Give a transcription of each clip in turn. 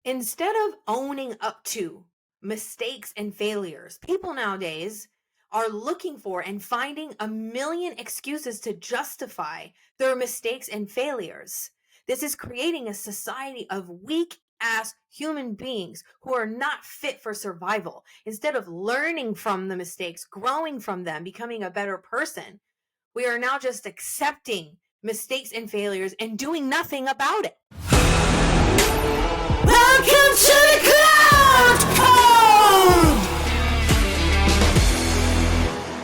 Instead of owning up to mistakes and failures, people nowadays are looking for and finding a million excuses to justify their mistakes and failures. This is creating a society of weak ass human beings who are not fit for survival. Instead of learning from the mistakes, growing from them, becoming a better person, we are now just accepting mistakes and failures and doing nothing about it. Welcome to the Cloud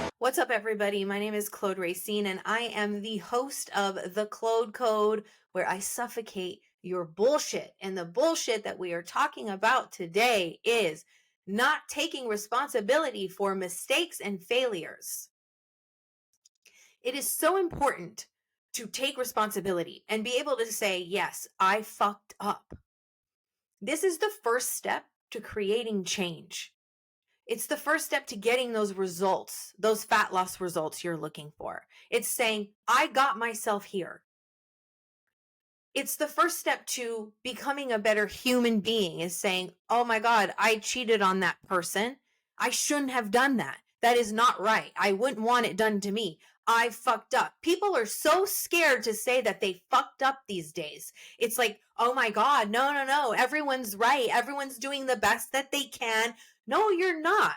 Code! What's up, everybody? My name is Claude Racine, and I am the host of the Claude Code, where I suffocate your bullshit. And the bullshit that we are talking about today is not taking responsibility for mistakes and failures. It is so important to take responsibility and be able to say, yes, I fucked up. This is the first step to creating change. It's the first step to getting those results, those fat loss results you're looking for. It's saying, I got myself here. It's the first step to becoming a better human being, is saying, oh my God, I cheated on that person. I shouldn't have done that. That is not right. I wouldn't want it done to me. I fucked up. People are so scared to say that they fucked up these days. It's like, oh my God, no. Everyone's right. Everyone's doing the best that they can. No, you're not.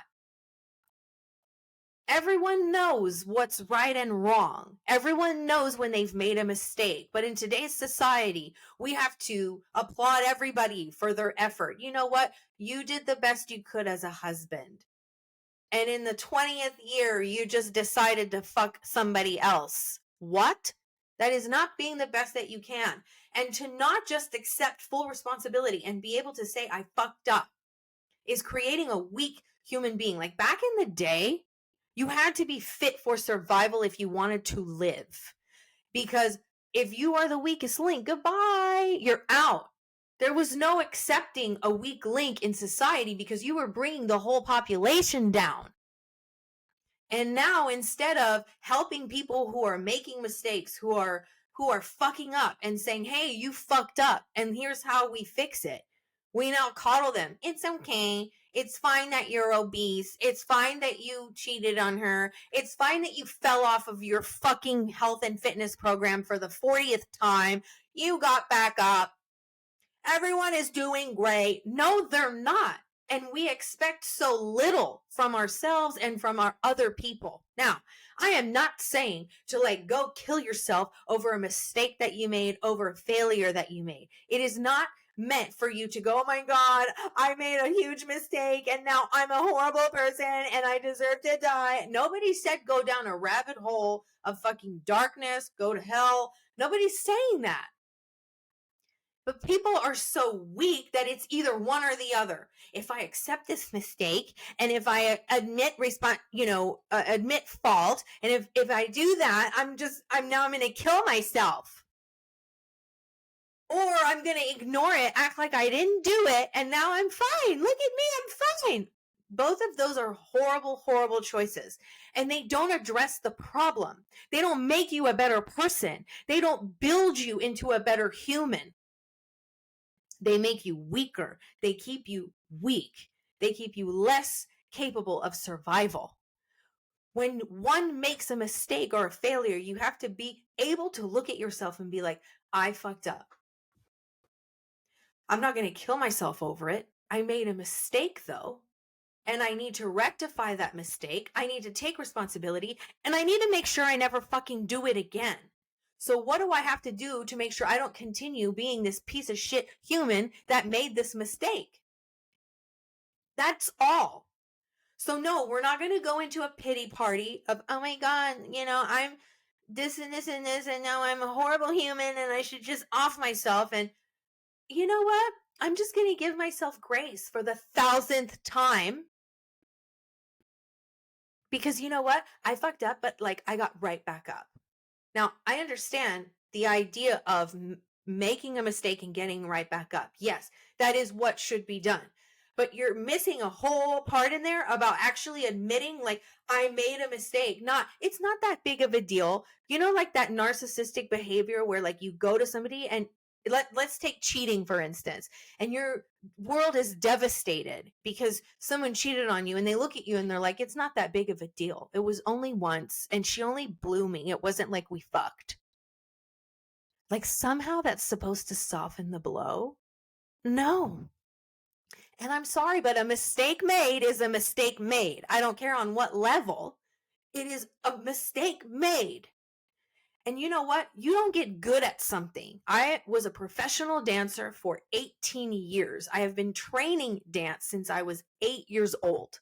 Everyone knows what's right and wrong. Everyone knows when they've made a mistake. But in today's society, we have to applaud everybody for their effort. You know what? You did the best you could as a husband. And in the 20th year, you just decided to fuck somebody else. What? That is not being the best that you can. And to not just accept full responsibility and be able to say, I fucked up, is creating a weak human being. Like back in the day, you had to be fit for survival if you wanted to live. Because if you are the weakest link, goodbye, you're out. There was no accepting a weak link in society because you were bringing the whole population down. And now, instead of helping people who are making mistakes, who are fucking up and saying, hey, you fucked up and here's how we fix it, we now coddle them. It's okay. It's fine that you're obese. It's fine that you cheated on her. It's fine that you fell off of your fucking health and fitness program for the 40th time. You got back up. Everyone is doing great. No, they're not. And we expect so little from ourselves and from our other people. Now, I am not saying to go kill yourself over a mistake that you made, over a failure that you made. It is not meant for you to go, oh my God, I made a huge mistake and now I'm a horrible person and I deserve to die. Nobody said go down a rabbit hole of fucking darkness, go to hell. Nobody's saying that. But people are so weak that it's either one or the other. If I accept this mistake and if I admit admit fault, and if I do that, I'm going to kill myself. Or I'm going to ignore it, act like I didn't do it, and now I'm fine. Look at me, I'm fine. Both of those are horrible, horrible choices. And they don't address the problem. They don't make you a better person. They don't build you into a better human. They make you weaker. They keep you weak. They keep you less capable of survival. When one makes a mistake or a failure, you have to be able to look at yourself and be like, I fucked up. I'm not going to kill myself over it. I made a mistake though, and I need to rectify that mistake. I need to take responsibility, and I need to make sure I never fucking do it again. So what do I have to do to make sure I don't continue being this piece of shit human that made this mistake? That's all. So no, we're not going to go into a pity party of, oh my God, I'm this and this and this, and now I'm a horrible human and I should just off myself. And you know what? I'm just going to give myself grace for the 1000th time. Because you know what? I fucked up, but I got right back up. Now, I understand the idea of making a mistake and getting right back up. Yes, that is what should be done. But you're missing a whole part in there about actually admitting, I made a mistake. It's not that big of a deal. That narcissistic behavior where you go to somebody and let's take cheating, for instance, and your world is devastated because someone cheated on you, and they look at you and they're like, it's not that big of a deal. It was only once, and she only blew me. It wasn't like we fucked. Like, somehow that's supposed to soften the blow? No. And I'm sorry, but a mistake made is a mistake made. I don't care on what level. It is a mistake made. And you know what? You don't get good at something. I was a professional dancer for 18 years. I have been training dance since I was 8 years old.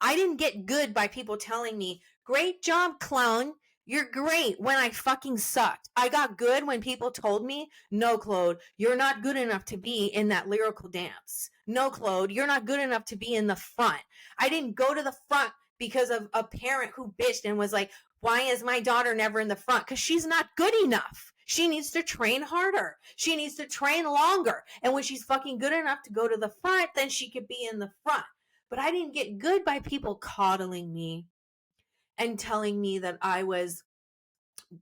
I didn't get good by people telling me, great job, clown. You're great, when I fucking sucked. I got good when people told me, no, Claude, you're not good enough to be in that lyrical dance. No, Claude, you're not good enough to be in the front. I didn't go to the front because of a parent who bitched and was like, why is my daughter never in the front? Because she's not good enough. She needs to train harder. She needs to train longer. And when she's fucking good enough to go to the front, then she could be in the front. But I didn't get good by people coddling me and telling me that I was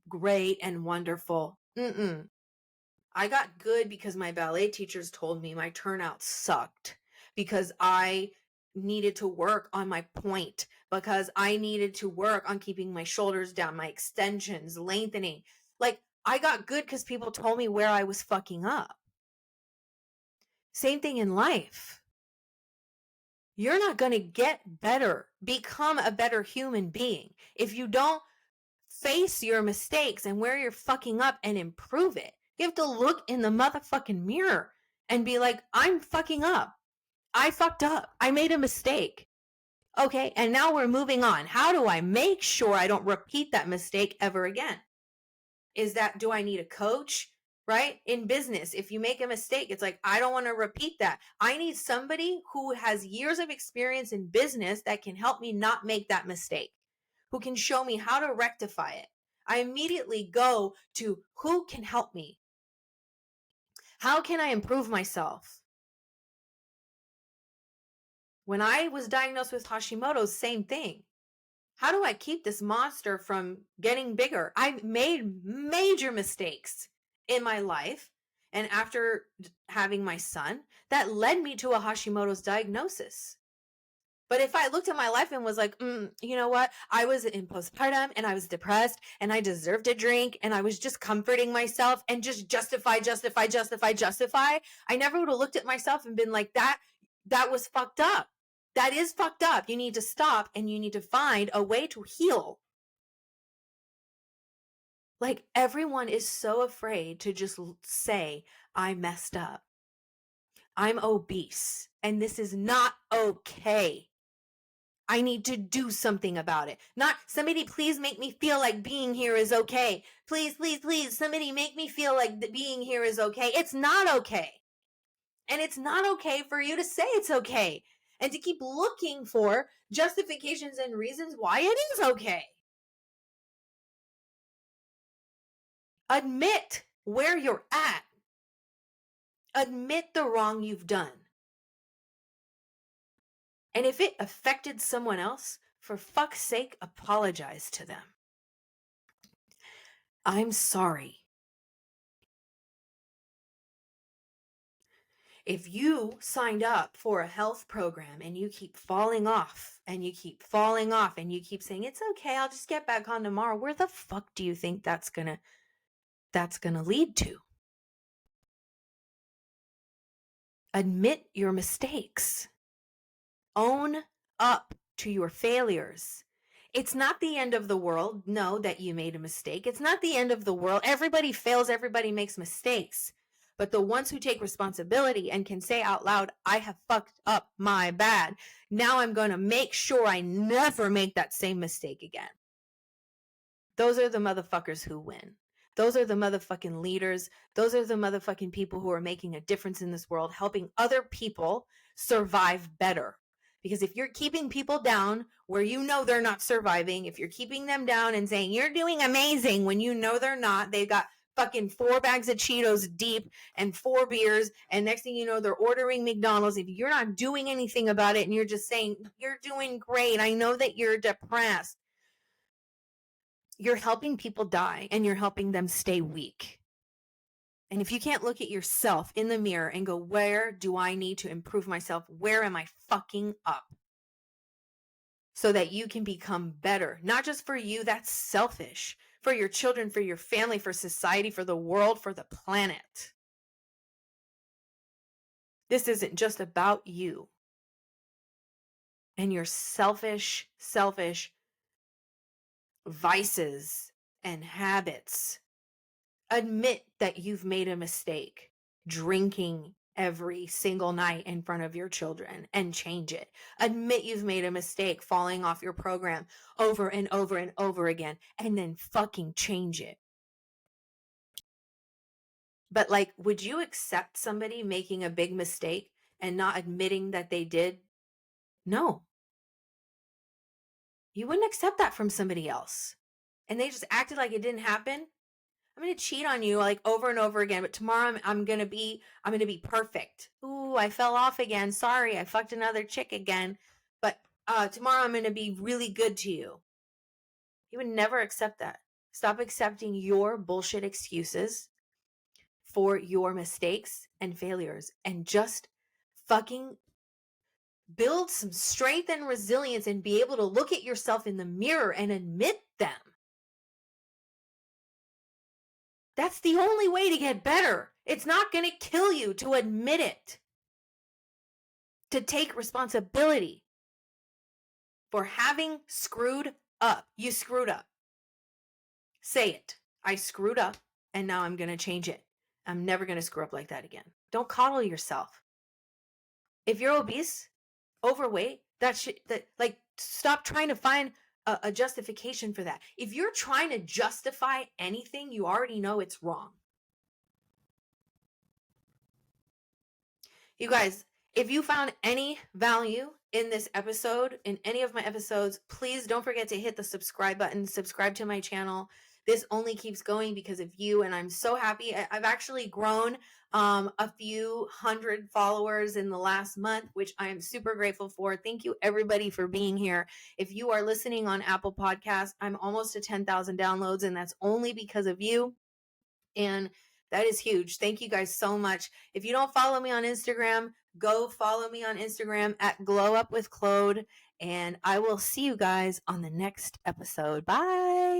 great and wonderful. I got good because my ballet teachers told me my turnout sucked, because I needed to work on my point, because I needed to work on keeping my shoulders down, my extensions, lengthening. Like, I got good because people told me where I was fucking up. Same thing in life. You're not going to get better, become a better human being, if you don't face your mistakes and where you're fucking up and improve it. You have to look in the motherfucking mirror and be like, I'm fucking up. I fucked up. I made a mistake. Okay, and now we're moving on. How do I make sure I don't repeat that mistake ever again? Do I need a coach? Right? In business, if you make a mistake, it's like, I don't want to repeat that. I need somebody who has years of experience in business that can help me not make that mistake, who can show me how to rectify it. I immediately go to, who can help me? How can I improve myself? When I was diagnosed with Hashimoto's, same thing. How do I keep this monster from getting bigger? I made major mistakes in my life, and after having my son, that led me to a Hashimoto's diagnosis. But if I looked at my life and was like, you know what? I was in postpartum and I was depressed and I deserved a drink and I was just comforting myself and just justify. I never would have looked at myself and been like, that was fucked up. That is fucked up. You need to stop and you need to find a way to heal. Like, everyone is so afraid to just say, I messed up. I'm obese and this is not okay. I need to do something about it. Not, somebody please make me feel like being here is okay. Please, somebody make me feel like being here is okay. It's not okay. And it's not okay for you to say it's okay and to keep looking for justifications and reasons why it is okay. Admit where you're at. Admit the wrong you've done. And if it affected someone else, for fuck's sake, apologize to them. I'm sorry. If you signed up for a health program and you keep falling off and you keep falling off and you keep saying, it's okay, I'll just get back on tomorrow, where the fuck do you think that's gonna lead to? Admit your mistakes. Own up to your failures. It's not the end of the world, no, that you made a mistake. It's not the end of the world. Everybody fails, everybody makes mistakes. But the ones who take responsibility and can say out loud, I have fucked up, my bad. Now I'm going to make sure I never make that same mistake again. Those are the motherfuckers who win. Those are the motherfucking leaders. Those are the motherfucking people who are making a difference in this world, helping other people survive better. Because if you're keeping people down where you know they're not surviving, if you're keeping them down and saying you're doing amazing when you know they're not, they've got fucking 4 bags of Cheetos deep and 4 beers, and next thing you know, they're ordering McDonald's. If you're not doing anything about it and you're just saying, you're doing great, I know that you're depressed, you're helping people die and you're helping them stay weak. And if you can't look at yourself in the mirror and go, where do I need to improve myself? Where am I fucking up? So that you can become better. Not just for you, that's selfish. For your children, for your family, for society, for the world, for the planet. This isn't just about you and your selfish vices and habits. Admit that you've made a mistake drinking every single night in front of your children and change it. Admit you've made a mistake falling off your program over and over and over again and then fucking change it. But like, would you accept somebody making a big mistake and not admitting that they did? No. You wouldn't accept that from somebody else. And they just acted like it didn't happen. I'm going to cheat on you like over and over again, but tomorrow I'm going to be perfect. Ooh, I fell off again. Sorry, I fucked another chick again. But tomorrow I'm going to be really good to you. You would never accept that. Stop accepting your bullshit excuses for your mistakes and failures and just fucking build some strength and resilience and be able to look at yourself in the mirror and admit them. That's the only way to get better. It's not going to kill you to admit it. To take responsibility for having screwed up. You screwed up. Say it. I screwed up and now I'm going to change it. I'm never going to screw up like that again. Don't coddle yourself. If you're obese, overweight, stop trying to find a justification for that. If you're trying to justify anything, you already know it's wrong. You guys, if you found any value in this episode, in any of my episodes, please don't forget to hit the subscribe button, subscribe to my channel. This only keeps going because of you, and I'm so happy. I've actually grown a few hundred followers in the last month, which I am super grateful for. Thank you, everybody, for being here. If you are listening on Apple Podcasts, I'm almost to 10,000 downloads, and that's only because of you. And that is huge. Thank you guys so much. If you don't follow me on Instagram, go follow me on Instagram at Glow Up With Claude. And I will see you guys on the next episode. Bye.